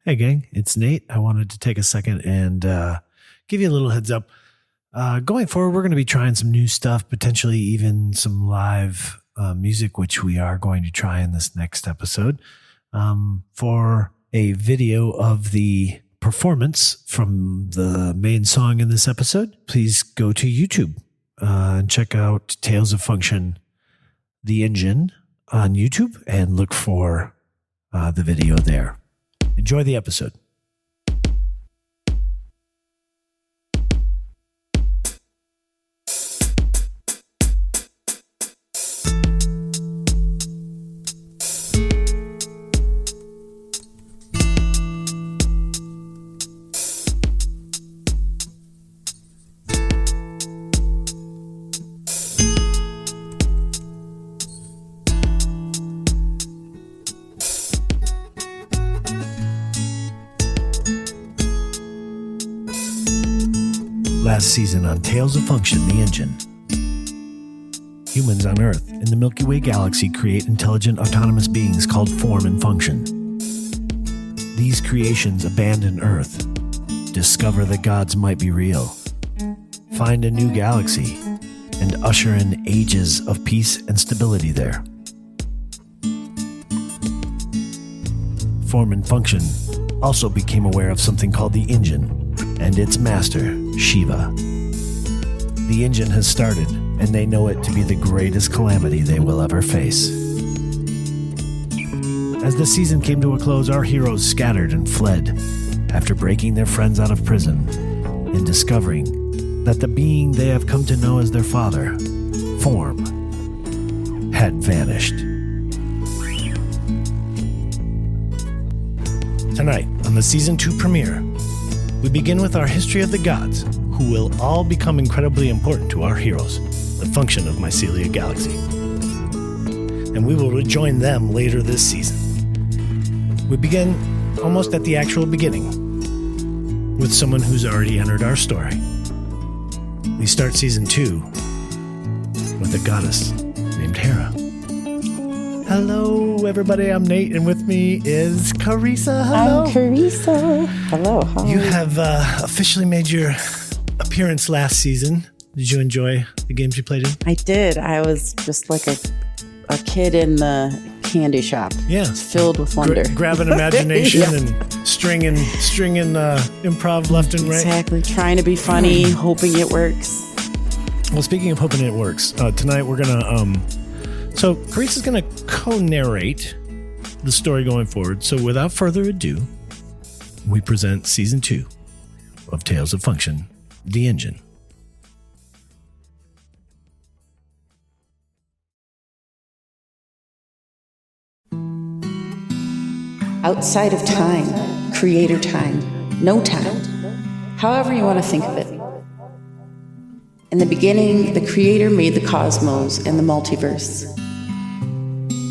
Hey gang, it's Nate. I wanted to take a second and give you a little heads up. Going forward, we're going to be trying some new stuff, potentially even some live music, which we are going to try in this next episode. For a video of the performance from the main song in this episode, please go to YouTube and check out Tales of Function, the Engine on YouTube, and look for the video there. Enjoy the episode. Last season on Tales of Function, the Engine. Humans on Earth in the Milky Way galaxy create intelligent autonomous beings called Form and Function. These creations abandon Earth, discover that gods might be real, find a new galaxy, and usher in ages of peace and stability there. Form and Function also became aware of something called the Engine and its master, Shiva. The engine has started, and they know it to be the greatest calamity they will ever face. As the season came to a close, our heroes scattered and fled after breaking their friends out of prison and discovering that the being they have come to know as their father, Form, had vanished. Tonight, on the Season 2 premiere, we begin with our history of the gods, who will all become incredibly important to our heroes, the function of Mycelia Galaxy. And we will rejoin them later this season. We begin almost at the actual beginning, with someone who's already entered our story. We start Season 2 with a goddess named Hera. Hello, everybody. I'm Nate, and with me is Carissa. Hello. I'm Carissa. Hello. How you have officially made your appearance last season. Did you enjoy the games you played in? I did. I was just like a kid in the candy shop. Yeah. Filled with wonder. Grabbing imagination and stringing improv left and right. Exactly. Trying to be funny, hoping it works. Well, speaking of hoping it works, tonight we're going to... So Carissa's going to co-narrate the story going forward. So without further ado, we present Season 2 of Tales of Function, the Engine. Outside of time, creator time, no time, however you want to think of it. In the beginning, the creator made the cosmos and the multiverse.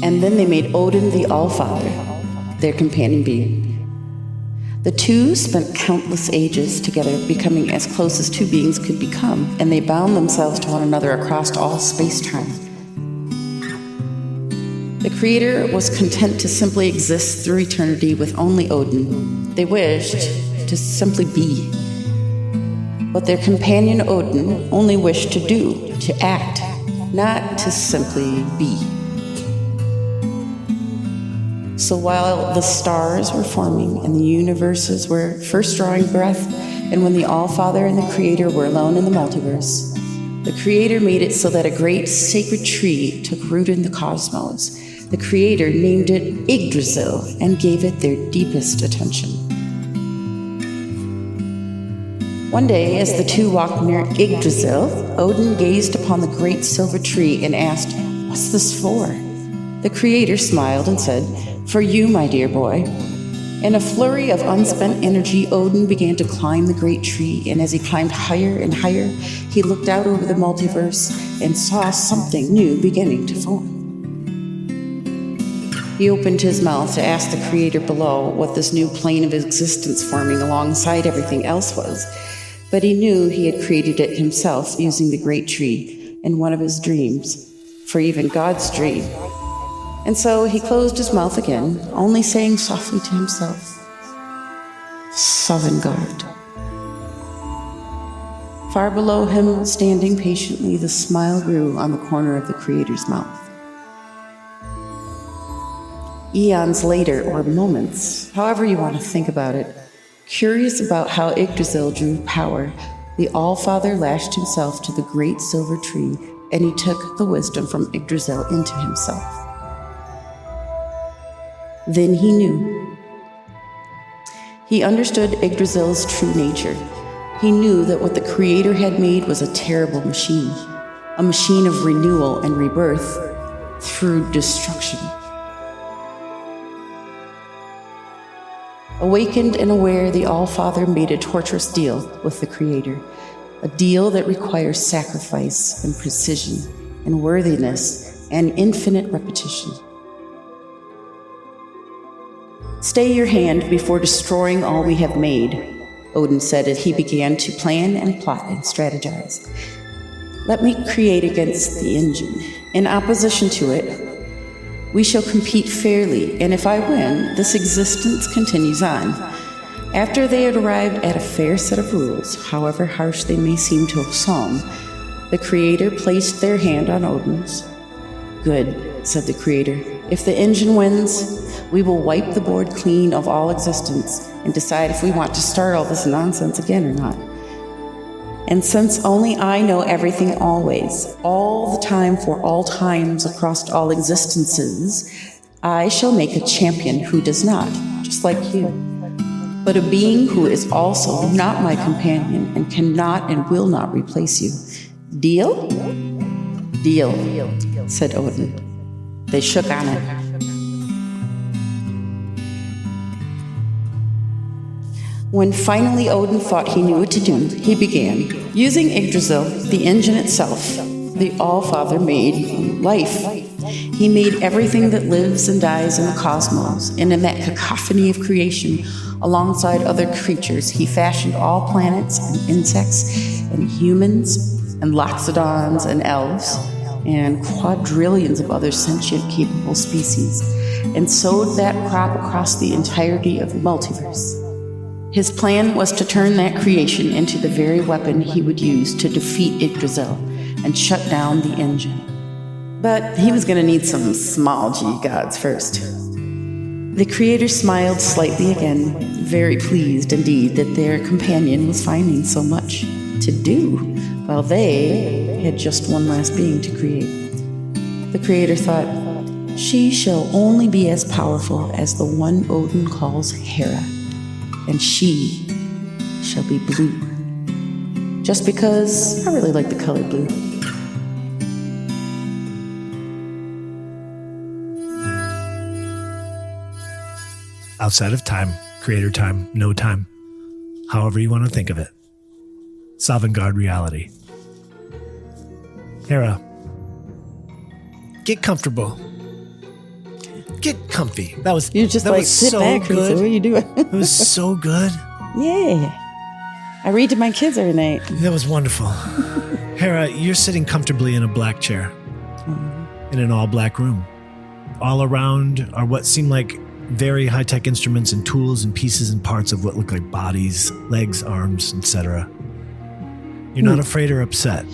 And then they made Odin the All-Father, their companion being. The two spent countless ages together, becoming as close as two beings could become, and they bound themselves to one another across all space-time. The creator was content to simply exist through eternity with only Odin. They wished to simply be. But their companion Odin only wished to do, to act, not to simply be. So while the stars were forming and the universes were first drawing breath, and when the All-Father and the Creator were alone in the multiverse, the Creator made it so that a great sacred tree took root in the cosmos. The Creator named it Yggdrasil and gave it their deepest attention. One day, as the two walked near Yggdrasil, Odin gazed upon the great silver tree and asked, "What's this for?" The Creator smiled and said, "For you, my dear boy." In a flurry of unspent energy, Odin began to climb the great tree, and as he climbed higher and higher, he looked out over the multiverse and saw something new beginning to form. He opened his mouth to ask the Creator below what this new plane of existence forming alongside everything else was, but he knew he had created it himself using the great tree in one of his dreams, for even God's dream. And so he closed his mouth again, only saying softly to himself, Sovngarde. Far below him, standing patiently, the smile grew on the corner of the Creator's mouth. Eons later, or moments, however you want to think about it, curious about how Yggdrasil drew power, the All-Father lashed himself to the great silver tree, and he took the wisdom from Yggdrasil into himself. Then he knew. He understood Yggdrasil's true nature. He knew that what the Creator had made was a terrible machine, a machine of renewal and rebirth through destruction. Awakened and aware, the All-Father made a torturous deal with the Creator, a deal that requires sacrifice and precision and worthiness and infinite repetition. "Stay your hand before destroying all we have made," Odin said as he began to plan and plot and strategize. "Let me create against the engine. In opposition to it, we shall compete fairly, and if I win, this existence continues on." After they had arrived at a fair set of rules, however harsh they may seem to some, the Creator placed their hand on Odin's. "Good," said the Creator. "If the engine wins, we will wipe the board clean of all existence and decide if we want to start all this nonsense again or not. And since only I know everything always, all the time for all times across all existences, I shall make a champion who does not, just like you, but a being who is also not my companion and cannot and will not replace you. Deal?" "Deal," said Odin. They shook on it. When finally Odin thought he knew what to do, he began. Using Yggdrasil, the engine itself, the All-Father made life. He made everything that lives and dies in the cosmos, and in that cacophony of creation, alongside other creatures, he fashioned all planets and insects and humans and loxodons and elves and quadrillions of other sentient capable species, and sowed that crop across the entirety of the multiverse. His plan was to turn that creation into the very weapon he would use to defeat Yggdrasil and shut down the engine. But he was going to need some small g gods first. The Creator smiled slightly again, very pleased indeed that their companion was finding so much to do, while they had just one last being to create. The Creator thought, "She shall only be as powerful as the one Odin calls Hera, and she shall be blue. Just because I really like the color blue." Outside of time, Creator time, no time, however you want to think of it. Sovngarde reality. Hera, get comfortable. Get comfy. You're just like, sit so back, good. What are you doing? It was so good. Yeah. I read to my kids every night. That was wonderful. Hera, you're sitting comfortably in a black chair in an all-black room. All around are what seem like very high-tech instruments and tools and pieces and parts of what look like bodies, legs, arms, etc. You're not afraid or upset.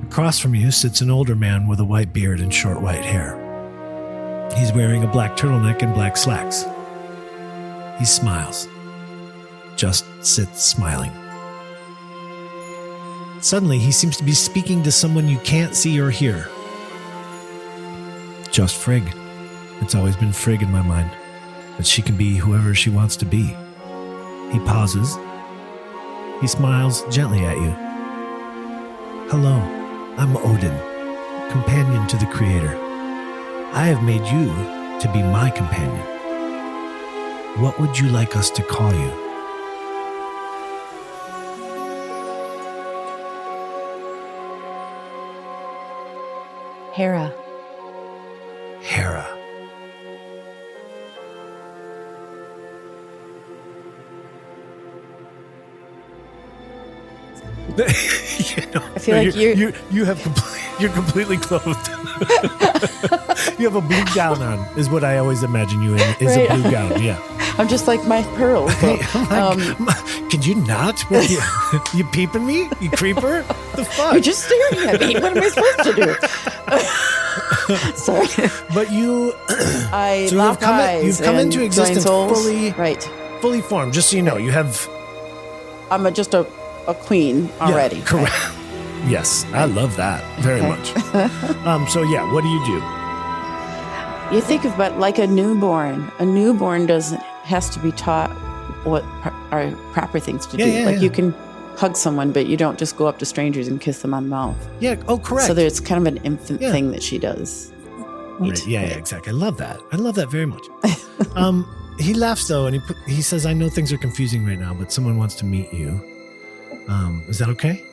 Across from you sits an older man with a white beard and short white hair. He's wearing a black turtleneck and black slacks. He smiles. Just sits smiling. Suddenly, he seems to be speaking to someone you can't see or hear. Just Frigg. It's always been Frigg in my mind, but she can be whoever she wants to be. He pauses. He smiles gently at you. "Hello, I'm Odin, companion to the Creator. I have made you to be my companion. What would you like us to call you?" Hera. Hera. I feel like you're completely clothed. You have a blue gown on, is what I always imagine you in. Is Right. A blue gown, yeah. I'm just like my pearls. Hey, can you not? What, you peeping me? You creeper? The fuck? You're just staring at me. What am I supposed to do? Sorry. But you, I so lock eyes. You've come into existence Right. fully formed. Just so you know, you have. I'm just a queen already. Yeah, correct. Right? Yes, I love that very much. So yeah, what do you do? You think about like a newborn. A newborn has to be taught what are proper things to do. You can hug someone, but you don't just go up to strangers and kiss them on the mouth. Yeah. Oh, correct. So there's kind of an infant thing that she does. Right. Yeah, exactly. I love that. I love that very much. He laughs though, and he says, "I know things are confusing right now, but someone wants to meet you. Is that okay?"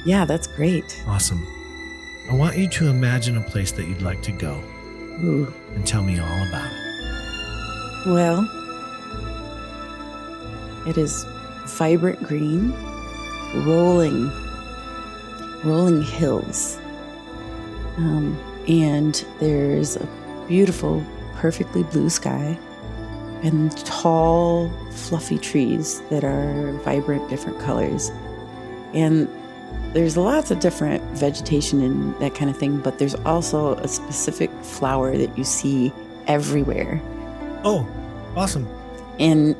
Yeah, that's great. Awesome. I want you to imagine a place that you'd like to go. Ooh. And tell me all about it. Well, it is vibrant green, rolling hills. And there's a beautiful, perfectly blue sky and tall, fluffy trees that are vibrant, different colors. And there's lots of different vegetation and that kind of thing, but there's also a specific flower that you see everywhere. Oh, awesome. And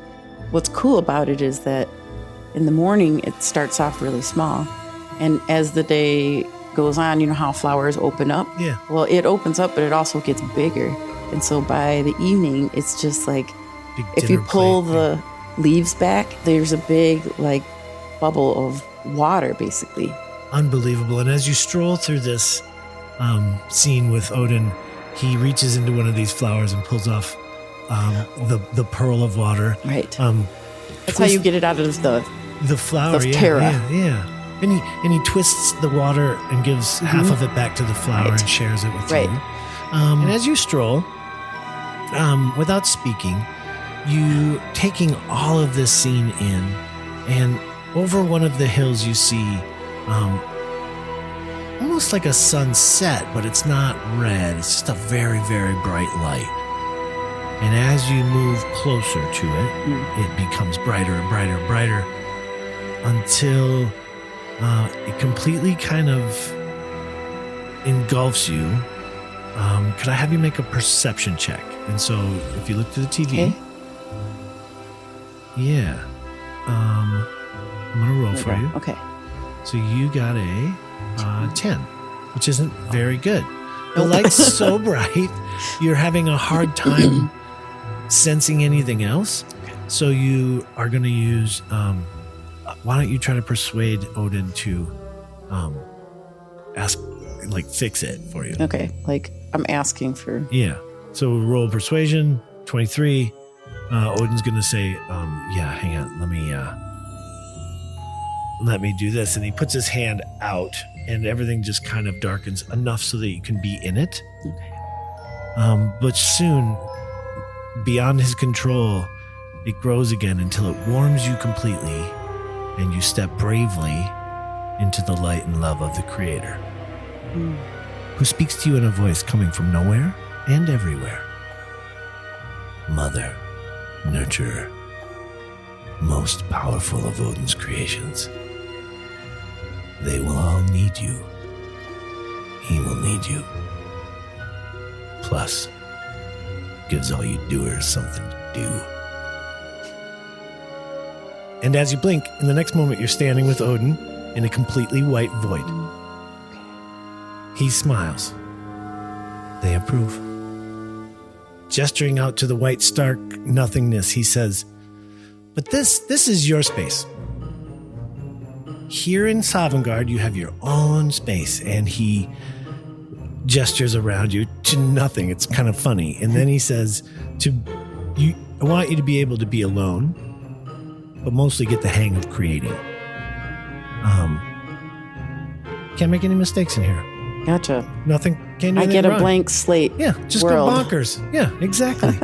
what's cool about it is that in the morning, it starts off really small. And as the day goes on, you know how flowers open up? Yeah. Well, it opens up, but it also gets bigger. And so by the evening, it's just like, if you pull the leaves back, there's a big bubble of water, basically. Unbelievable. And as you stroll through this scene with Odin, he reaches into one of these flowers and pulls off the pearl of water. Right. That's how you get it out of the flower. Of Hera. Yeah. And he twists the water and gives half of it back to the flower and shares it with you. And as you stroll, without speaking, you taking all of this scene in, and over one of the hills you see almost like a sunset, but it's not red. It's just a very, very bright light. And as you move closer to it, it becomes brighter and brighter and brighter until it completely kind of engulfs you. Could I have you make a perception check? And so if you look to the TV, yeah, I'm going to roll for you. Okay. So you got a 10, which isn't very good. The light's so bright, you're having a hard time sensing anything else. So you are going to use, why don't you try to persuade Odin to fix it for you? Okay, I'm asking for... Yeah. So roll persuasion, 23. Odin's going to say, yeah, hang on, let me do this. And he puts his hand out and everything just kind of darkens enough so that you can be in it. Okay. But soon, beyond his control, it grows again until it warms you completely and you step bravely into the light and love of the Creator, who speaks to you in a voice coming from nowhere and everywhere. Mother, nurturer, most powerful of Odin's creations. They will all need you. He will need you. Plus, gives all you doers something to do. And as you blink, in the next moment, you're standing with Odin in a completely white void. He smiles. They approve. Gesturing out to the white, stark nothingness, he says, "But this is your space. Here in Sovngarde, you have your own space." And he gestures around you to nothing. It's kind of funny. And then he says, I want you to be able to be alone, but mostly get the hang of creating. Can't make any mistakes in here. Gotcha. Nothing. Can't do I get a wrong. blank slate. Yeah, just world. go bonkers. Yeah, exactly.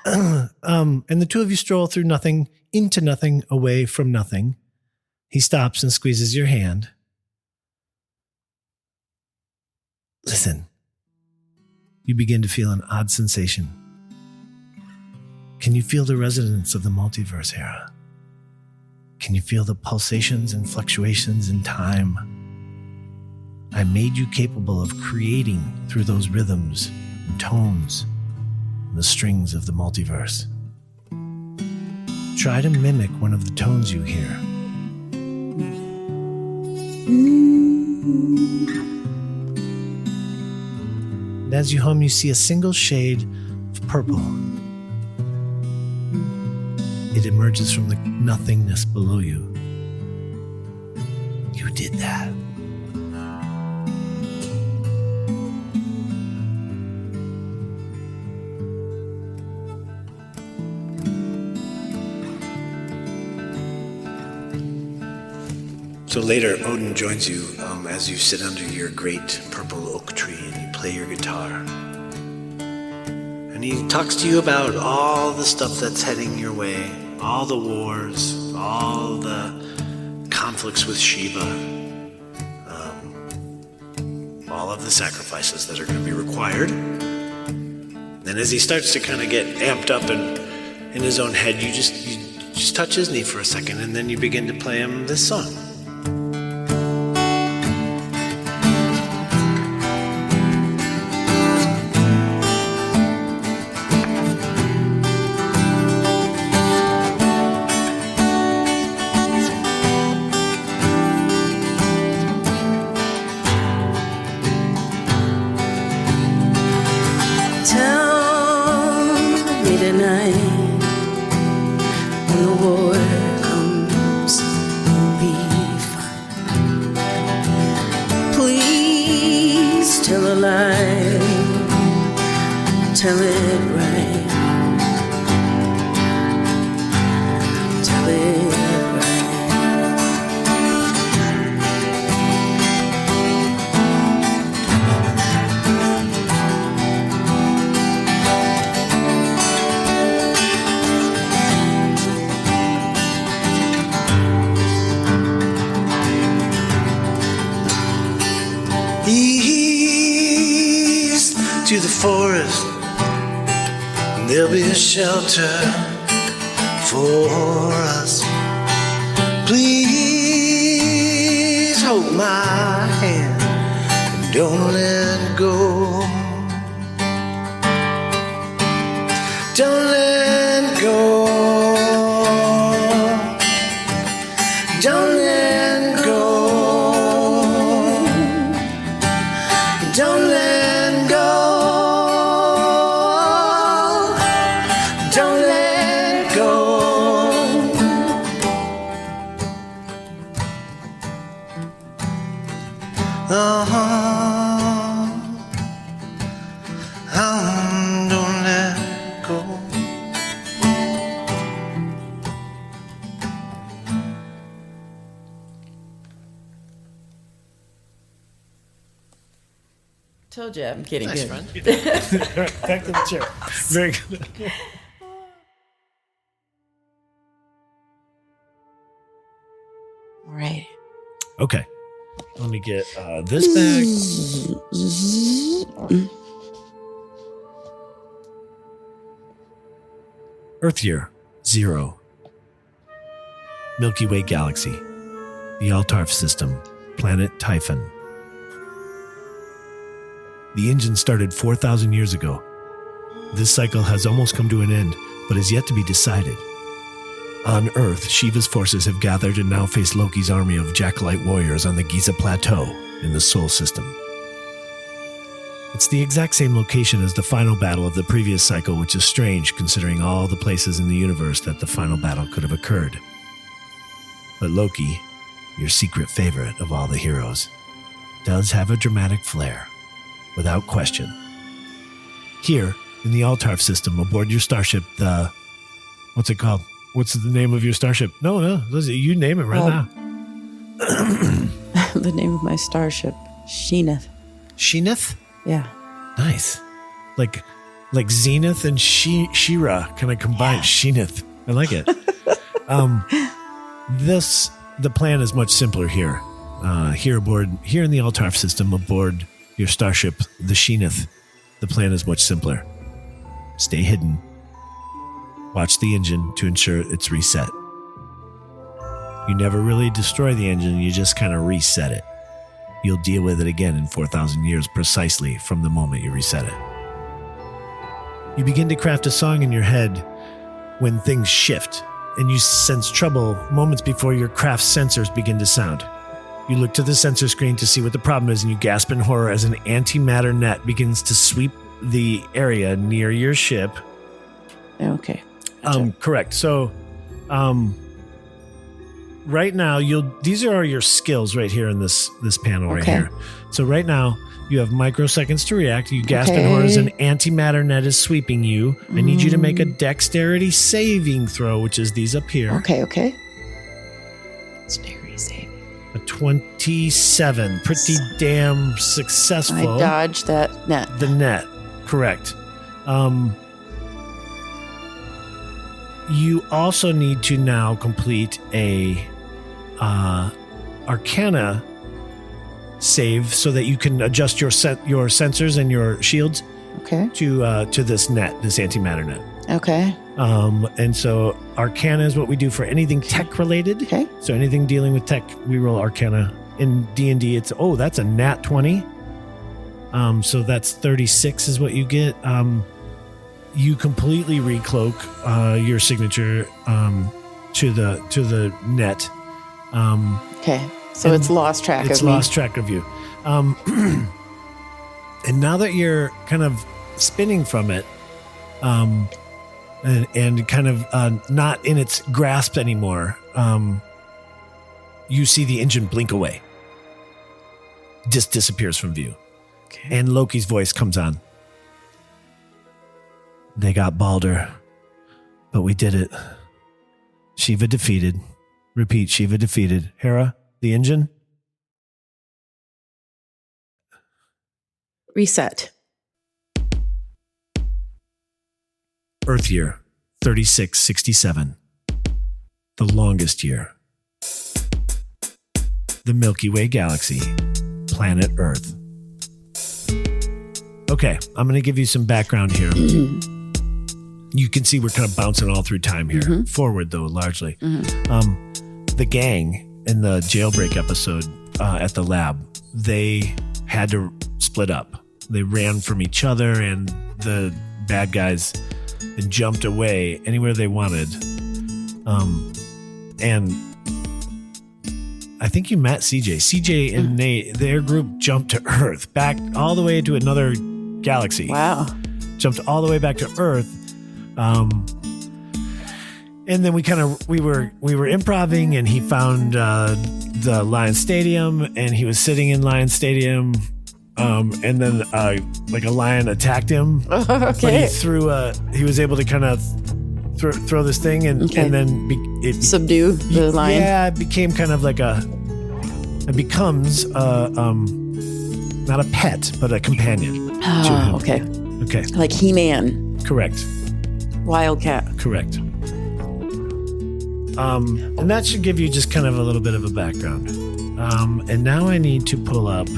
And the two of you stroll through nothing, into nothing, away from nothing. He stops and squeezes your hand. Listen. You begin to feel an odd sensation. Can you feel the resonance of the multiverse, Hera? Can you feel the pulsations and fluctuations in time? I made you capable of creating through those rhythms and tones and the strings of the multiverse. Try to mimic one of the tones you hear. And as you hum, you see a single shade of purple. It emerges from the nothingness below you. You did that. So later, Odin joins you as you sit under your great purple oak tree and you play your guitar. And he talks to you about all the stuff that's heading your way, all the wars, all the conflicts with Shiva, all of the sacrifices that are going to be required. And as he starts to kind of get amped up and in his own head, you just touch his knee for a second, and then you begin to play him this song. Tell it right. Tell it right. East to the forest, there'll be a shelter for us. Please hold my hand and don't let go. Don't let go. Don't let go. Don't let go. Don't let go. Don't let go. Told you I'm getting Nice, good. friend. Back to the chair. Very good. All right. Okay. Let me get this back. Earth year 0. Milky Way galaxy. The Altarf system. Planet Typhon. The engine started 4,000 years ago. This cycle has almost come to an end, but is yet to be decided. On Earth, Shiva's forces have gathered and now face Loki's army of Jackalite warriors on the Giza Plateau in the Sol system. It's the exact same location as the final battle of the previous cycle, which is strange considering all the places in the universe that the final battle could have occurred. But Loki, your secret favorite of all the heroes, does have a dramatic flair, without question. Here, in the Altarf system, aboard your starship, the... What's it called? What's the name of your starship? No, you name it right now. The name of my starship, Sheeneth. Sheeneth? Yeah. Nice. Like Zenith and She-Ra kind of combined. Yeah. Sheeneth. I like it. The plan is much simpler here. Here in the Altarf system, aboard your starship, the Sheeneth, the plan is much simpler. Stay hidden. watch the engine to ensure it's reset. You never really destroy the engine, you just kind of reset it. You'll deal with it again in 4,000 years precisely from the moment you reset it. You begin to craft a song in your head when things shift, and you sense trouble moments before your craft's sensors begin to sound. You look to the sensor screen to see what the problem is, and you gasp in horror as an antimatter net begins to sweep the area near your ship. Okay. Correct. So, right now, these are your skills right here in this panel right here. So right now, you have microseconds to react. You gasp in horror as an antimatter net is sweeping you. I need you to make a dexterity saving throw, which is these up here. Okay. Dexterity saving. A 27. Pretty damn successful. I dodged that net. The net. Correct. You also need to now complete a Arcana save so that you can adjust your sensors and your shields to this net, this antimatter net. Okay. And so Arcana is what we do for anything tech related. Okay. So anything dealing with tech, we roll Arcana. In D&D, that's a nat 20. So that's 36 is what you get. You completely recloak your signature to the net. So it's lost track of me. It's lost track of you. And now that you're kind of spinning from it, and kind of not in its grasp anymore, you see the engine blink away. Just disappears from view. Okay. And Loki's voice comes on. They got Balder, but we did it. Shiva defeated. Repeat, Shiva defeated. Hera, the engine? Reset. Earth year, 3667. The longest year. The Milky Way galaxy. Planet Earth. Okay, I'm going to give you some background here. You can see we're kind of bouncing all through time here. Forward, though, largely. The gang in the jailbreak episode at the lab, they had to split up. They ran from each other and the bad guys and jumped away anywhere they wanted. And I think you met CJ. CJ and Nate, their group jumped to Earth, back all the way to another galaxy. Wow. Jumped all the way back to Earth. And then we were improvising, and he found the Lion Stadium, and he was sitting in Lion Stadium, and then like a lion attacked him. Okay. But he was able to kind of throw this thing, and then it subdue the lion. Yeah, it became kind of like it becomes not a pet, but a companion to him. Okay. Like He-Man. Correct. Wildcat. Correct. And that should give you just kind of a little bit of a background. And now I need to pull up.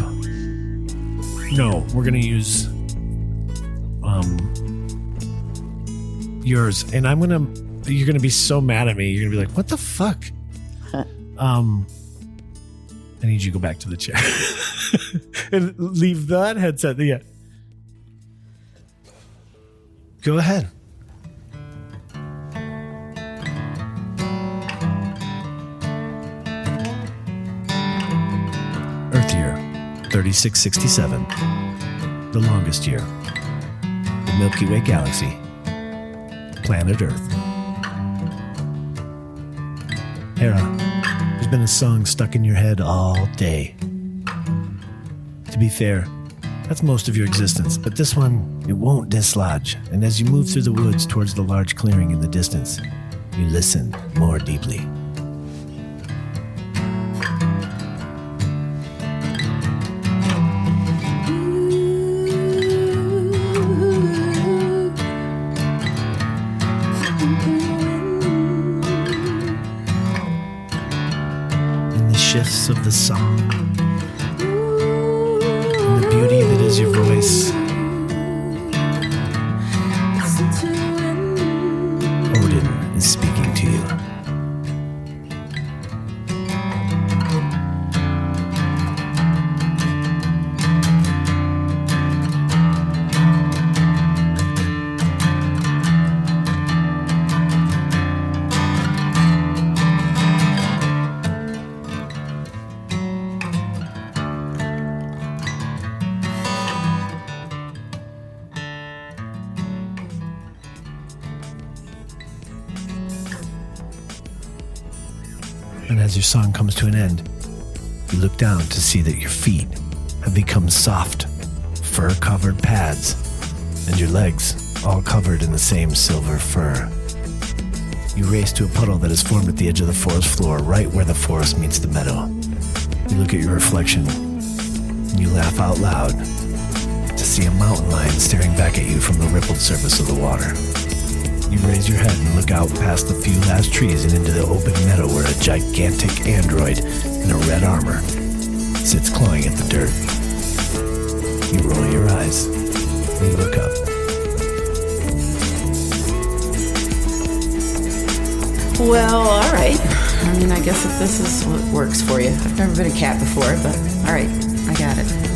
No, we're going to use yours. And you're going to be so mad at me. You're going to be like, what the fuck? I need you to go back to the chair and leave that headset. Yeah. Go ahead. Earth year, 3667. The longest year. The Milky Way galaxy. Planet Earth. Hera, there's been a song stuck in your head all day. To be fair, that's most of your existence, but this one, it won't dislodge. And as you move through the woods towards the large clearing in the distance, you listen more deeply. Shifts of the song and the beauty that is your voice. is speaking to you. And as your song comes to an end, you look down to see that your feet have become soft, fur-covered pads, and your legs all covered in the same silver fur. You race to a puddle that is formed at the edge of the forest floor, right where the forest meets the meadow. You look at your reflection, and you laugh out loud to see a mountain lion staring back at you from the rippled surface of the water. You raise your head and look out past the few last trees and into the open meadow where a gigantic android in a red armor sits clawing at the dirt. You roll your eyes and you look up. Well, all right. I mean, I guess if this is what works for you. I've never been a cat before, but all right, I got it.